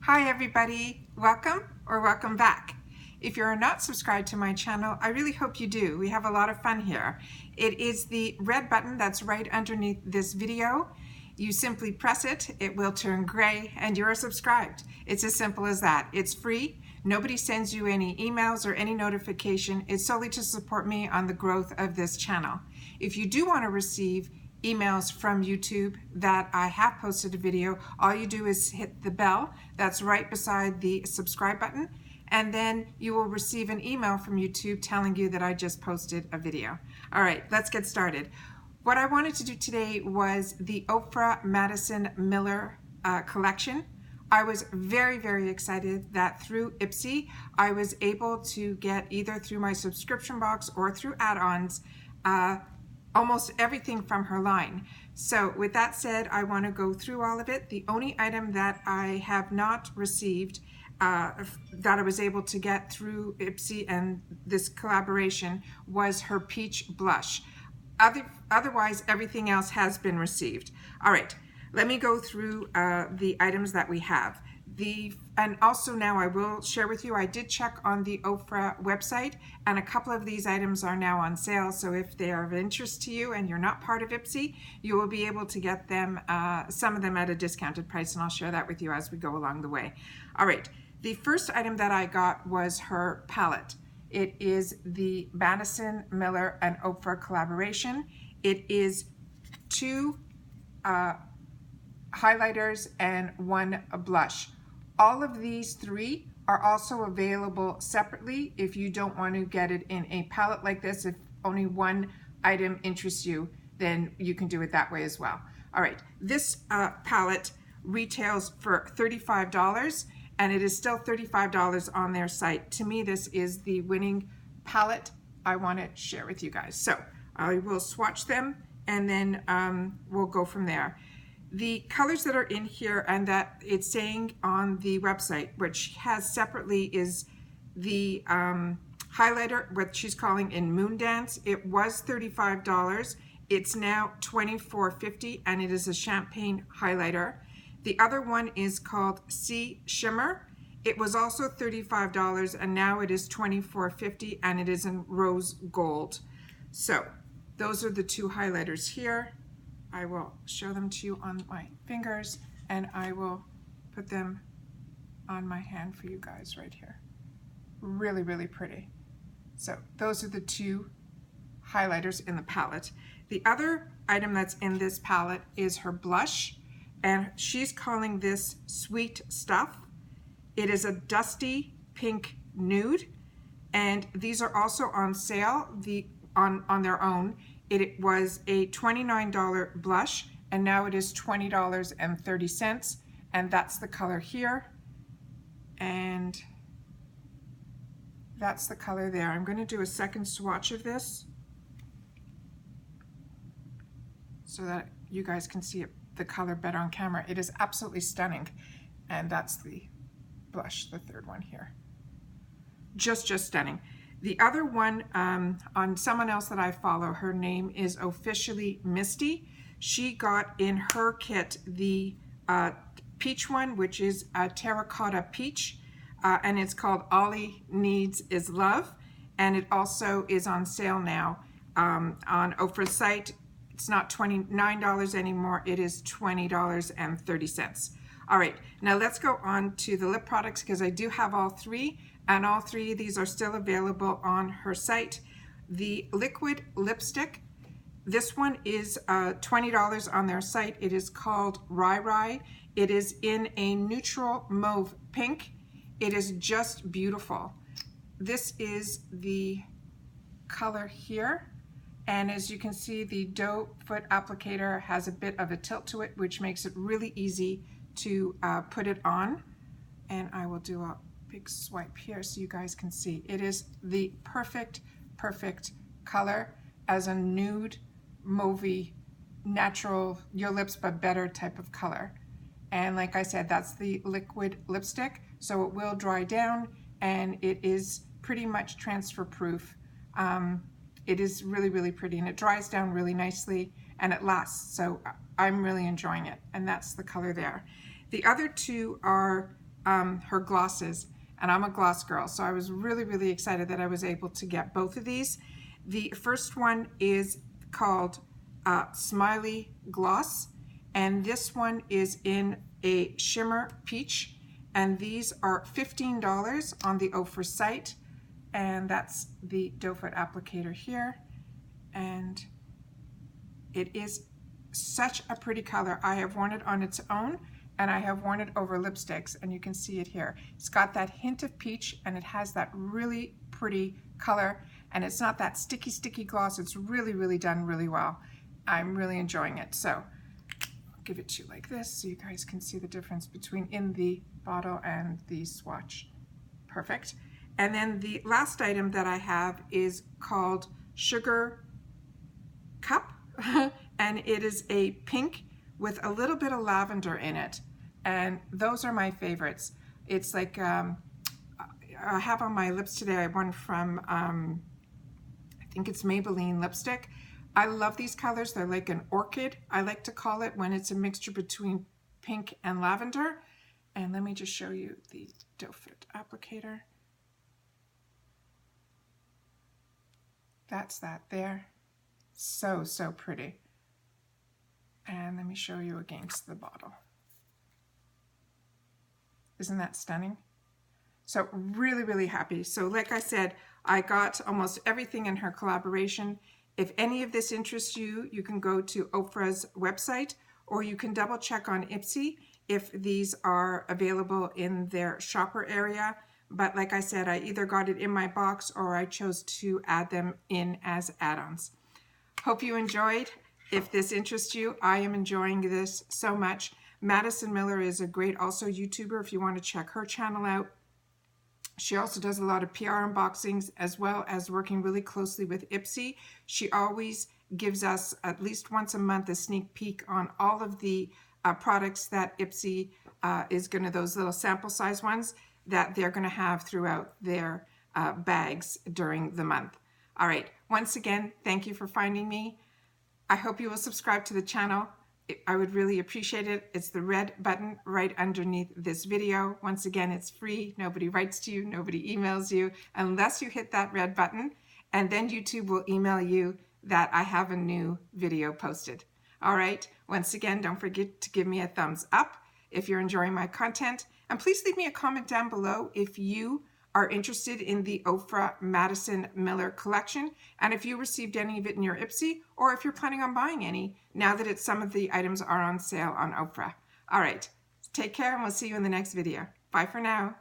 Hi everybody, welcome or welcome back. If you're not subscribed to my channel, I really hope you do. We have a lot of fun here. It is the red button that's right underneath this video. You simply press it, it will turn gray, and you're subscribed. It's as simple as that. It's free. Nobody sends you any emails or any notification. It's solely to support me on the growth of this channel. If you do want to receive emails from YouTube that I have posted a video, all you do is hit the bell that's right beside the subscribe button, and then you will receive an email from YouTube telling you that I just posted a video. All right, let's get started. What I wanted to do today was the Oprah Madison Miller collection. I was very excited that through Ipsy, I was able to get either through my subscription box or through add-ons almost everything from her line. So with that said, I want to go through all of it. The only item that I have not received that I was able to get through Ipsy and this collaboration was her peach blush. Otherwise, everything else has been received. All right, let me go through the items that we have. And also now I will share with you, I did check on the OFRA website, and a couple of these items are now on sale. So if they are of interest to you and you're not part of Ipsy, you will be able to get them, some of them at a discounted price, and I'll share that with you as we go along the way. All right, the first item that I got was her palette. It is the Madison Miller and Oprah collaboration. It is 2 highlighters and 1 blush. All of these 3 are also available separately if you don't want to get it in a palette like this. If only one item interests you, then you can do it that way as well. All right, this palette retails for $35, and it is still $35 on their site. To me, this is the winning palette I want to share with you guys. So I will swatch them, and then we'll go from there. The colors that are in here and that it's saying on the website, which has separately, is the highlighter, what she's calling in Moon Dance. It was $35. It's now $24.50, and it is a champagne highlighter. The other one is called Sea Shimmer. It was also $35, and now it is $24.50, and it is in rose gold. So those are the 2 highlighters here. I will show them to you on my fingers, and I will put them on my hand for you guys right here. Really pretty. So those are the 2 highlighters in the palette. The other item that's in this palette is her blush, and she's calling this Sweet Stuff. It is a dusty pink nude, and these are also on sale on their own. It was a $29 blush, and now it is $20.30, and that's the color here, and that's the color there. I'm going to do a second swatch of this so that you guys can see the color better on camera. It is absolutely stunning, and that's the blush, the third one here. Just stunning. The other one, on someone else that I follow, her name is Officially Misty. She got in her kit the peach one, which is a terracotta peach, and it's called All He Needs Is Love, and it also is on sale now on Oprah's site. It's not $29 anymore, it is $20.30. All right, now let's go on to the lip products, because I do have all 3. And all 3 of these are still available on her site. The liquid lipstick, this one is $20 on their site. It is called Rai Rai. It is in a neutral mauve pink. It is just beautiful. This is the color here. And as you can see, the doe foot applicator has a bit of a tilt to it, which makes it really easy to put it on. And I will do a big swipe here so you guys can see. It is the perfect color as a nude, mauvey, natural, your lips but better type of color. And like I said, that's the liquid lipstick, so it will dry down, and it is pretty much transfer proof. It is really pretty, and it dries down really nicely, and it lasts, so I'm really enjoying it, and that's the color there. The other 2 are her glosses, and I'm a gloss girl, so I was really, really excited that I was able to get both of these. The first one is called Smiley Gloss, and this one is in a shimmer peach, and these are $15 on the OFRA site, and that's the doe foot applicator here, and it is such a pretty color. I have worn it on its own, and I have worn it over lipsticks, and you can see it here. It's got that hint of peach, and it has that really pretty color, and it's not that sticky gloss. It's really, really done really well. I'm really enjoying it. So I'll give it to you like this so you guys can see the difference between in the bottle and the swatch. Perfect. And then the last item that I have is called Sugar Cup, and it is a pink with a little bit of lavender in it, and those are my favorites. It's like I have on my lips today, I one from I think it's Maybelline Lipstick. I love these colors. They're like an orchid, I like to call it, when it's a mixture between pink and lavender. And let me just show you the doe foot applicator. That's that there. So, so pretty. And let me show you against the bottle. Isn't that stunning? So really, really happy. So like I said, I got almost everything in her collaboration. If any of this interests you, you can go to OFRA's website, or you can double check on Ipsy if these are available in their shopper area. But like I said, I either got it in my box or I chose to add them in as add-ons. Hope you enjoyed. If this interests you, I am enjoying this so much. Madison Miller is a great also YouTuber if you want to check her channel out. She also does a lot of PR unboxings, as well as working really closely with Ipsy. She always gives us at least once a month a sneak peek on all of the products that Ipsy is going to, those little sample size ones that they're going to have throughout their bags during the month. All right, once again, thank you for finding me. I hope you will subscribe to the channel. I would really appreciate it. It's the red button right underneath this video. Once again, it's free. Nobody writes to you, nobody emails you, unless you hit that red button, and then YouTube will email you that I have a new video posted. All right, once again, don't forget to give me a thumbs up if you're enjoying my content, and please leave me a comment down below if you are interested in the OFRA Madison Miller collection, and if you received any of it in your Ipsy, or if you're planning on buying any now that some of the items are on sale on OFRA. All right, take care, and we'll see you in the next video. Bye for now.